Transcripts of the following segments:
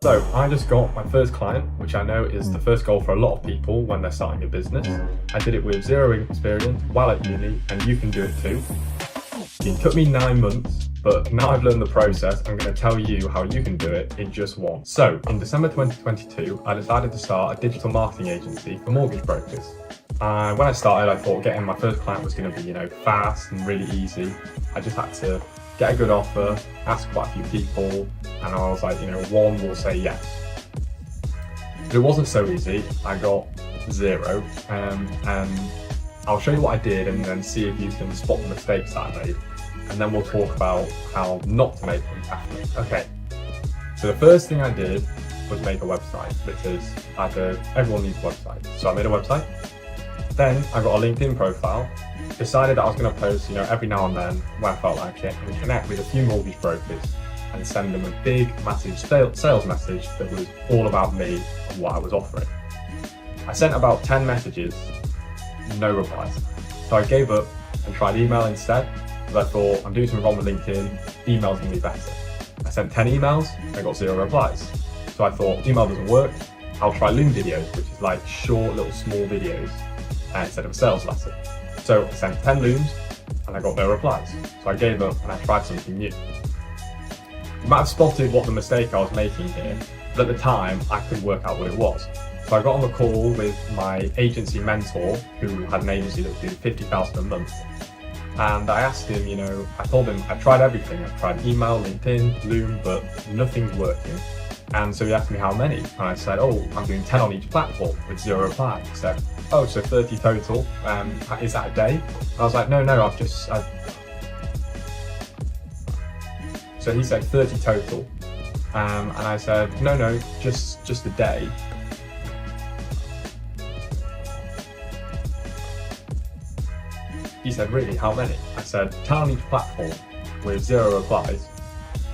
So I just got my first client, which I know is the first goal for a lot of people when they're starting a business. I did it with zero experience while at uni, and you can do it too. It took me 9 months, but now I've learned the process, I'm going to tell you how you can do it in just one. So in December 2022, I decided to start a digital marketing agency for mortgage brokers. When I started, I thought getting my first client was going to be, fast and really easy. I just had to get a good offer, ask quite a few people, and I was like, one will say yes. But it wasn't so easy. I got 0, and I'll show you what I did and then see if you can spot the mistakes that I made. And then we'll talk about how not to make them after. Okay, so the first thing I did was make a website, because everyone needs a website. So I made a website. Then I got a LinkedIn profile, decided that I was going to post, every now and then when I felt like it, and connect with a few mortgage brokers and send them a big, massive sales message that was all about me and what I was offering. I sent about 10 messages, no replies. So I gave up and tried email instead, because I thought I'm doing something wrong with LinkedIn, email's going to be better. I sent 10 emails and got 0 replies. So I thought email doesn't work, I'll try Loom videos, which is like short little small videos instead of a sales letter. So I sent 10 looms and I got no replies. So I gave up and I tried something new. You might have spotted what the mistake I was making here, but at the time I couldn't work out what it was. So I got on the call with my agency mentor, who had an agency that was doing 50,000 a month. And I asked him, I told him I tried everything. I tried email, LinkedIn, Loom, but nothing's working. And so he asked me how many, and I said, I'm doing 10 on each platform with 0 replies. He said, so 30 total, is that a day? And I was like, no, So he said 30 total, and I said, no, just a day. He said, really, how many? I said, 10 on each platform with 0 replies,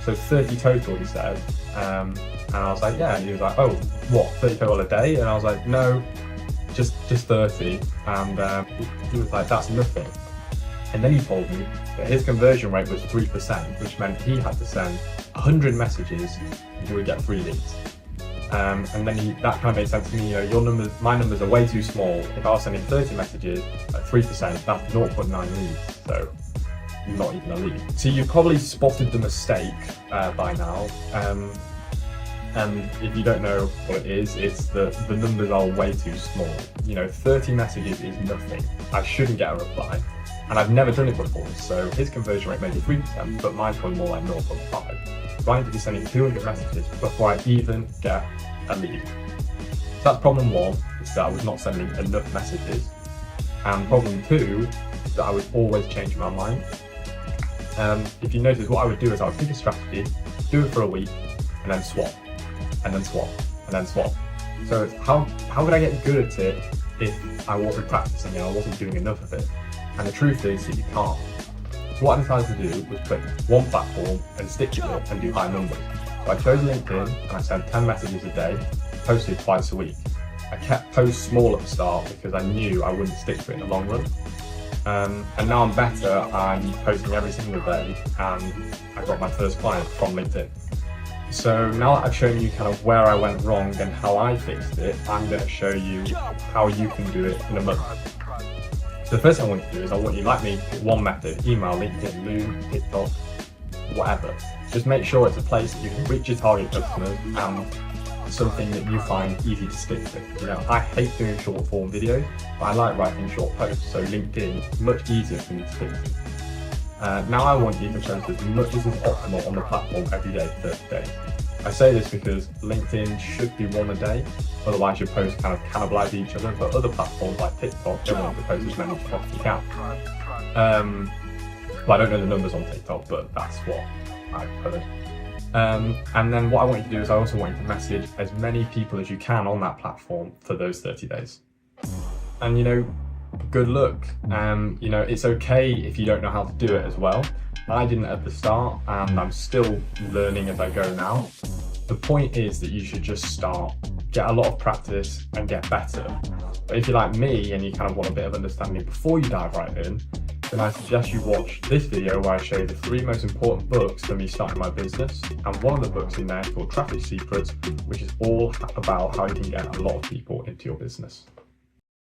so 30 total, he said. And I was like, yeah, and he was like, 30 total a day? And I was like, no, just 30. And he was like, that's nothing. And then he told me that his conversion rate was 3%, which meant he had to send 100 messages and he would get 3 leads. And then that kind of made sense to me. My numbers are way too small. If I was sending 30 messages at 3%, that's 0.9 leads. So not even a lead. So you probably spotted the mistake by now. And if you don't know what it is, it's that the numbers are way too small. 30 messages is nothing. I shouldn't get a reply. And I've never done it before, so his conversion rate may be 3%, but mine's probably more like 0.5. So I need to be sending 200 messages before I even get a lead. So that's problem 1, is that I was not sending enough messages. And problem 2 is that I was always changing my mind. If you notice, what I would do is I would pick a strategy, do it for a week, and then swap. And then swap, and then swap. So how would I get good at it if I wasn't practicing and I wasn't doing enough of it? And the truth is that you can't. So what I decided to do was pick one platform and stick to it and do high numbers. So I chose LinkedIn and I sent 10 messages a day, posted twice a week. I kept posts small at the start because I knew I wouldn't stick to it in the long run. And now I'm better, I'm posting every single day, and I got my first client from LinkedIn. So now that I've shown you kind of where I went wrong and how I fixed it, I'm going to show you how you can do it in a month. So the first thing I want you to do is I want you, like me, pick one method: email, LinkedIn, Loom, TikTok, whatever. Just make sure it's a place that you can reach your target customers and something that you find easy to stick to. I hate doing short form videos, but I like writing short posts, so LinkedIn is much easier for me to stick to. Now I want you to post as much as is optimal on the platform every day for 30 days. I say this because LinkedIn should be 1 a day, otherwise your posts kind of cannibalize each other, but other platforms like TikTok don't want to post as many as you possibly can. Well, I don't know the numbers on TikTok, but that's what I've heard. And then what I want you to do is I also want you to message as many people as you can on that platform for those 30 days. And good luck. It's okay if you don't know how to do it as well. I didn't at the start, and I'm still learning as I go now. The point is that you should just start, get a lot of practice and get better. But if you're like me and you kind of want a bit of understanding before you dive right in, then I suggest you watch this video where I show you the 3 most important books for me starting my business. And one of the books in there is called Traffic Secrets, which is all about how you can get a lot of people into your business.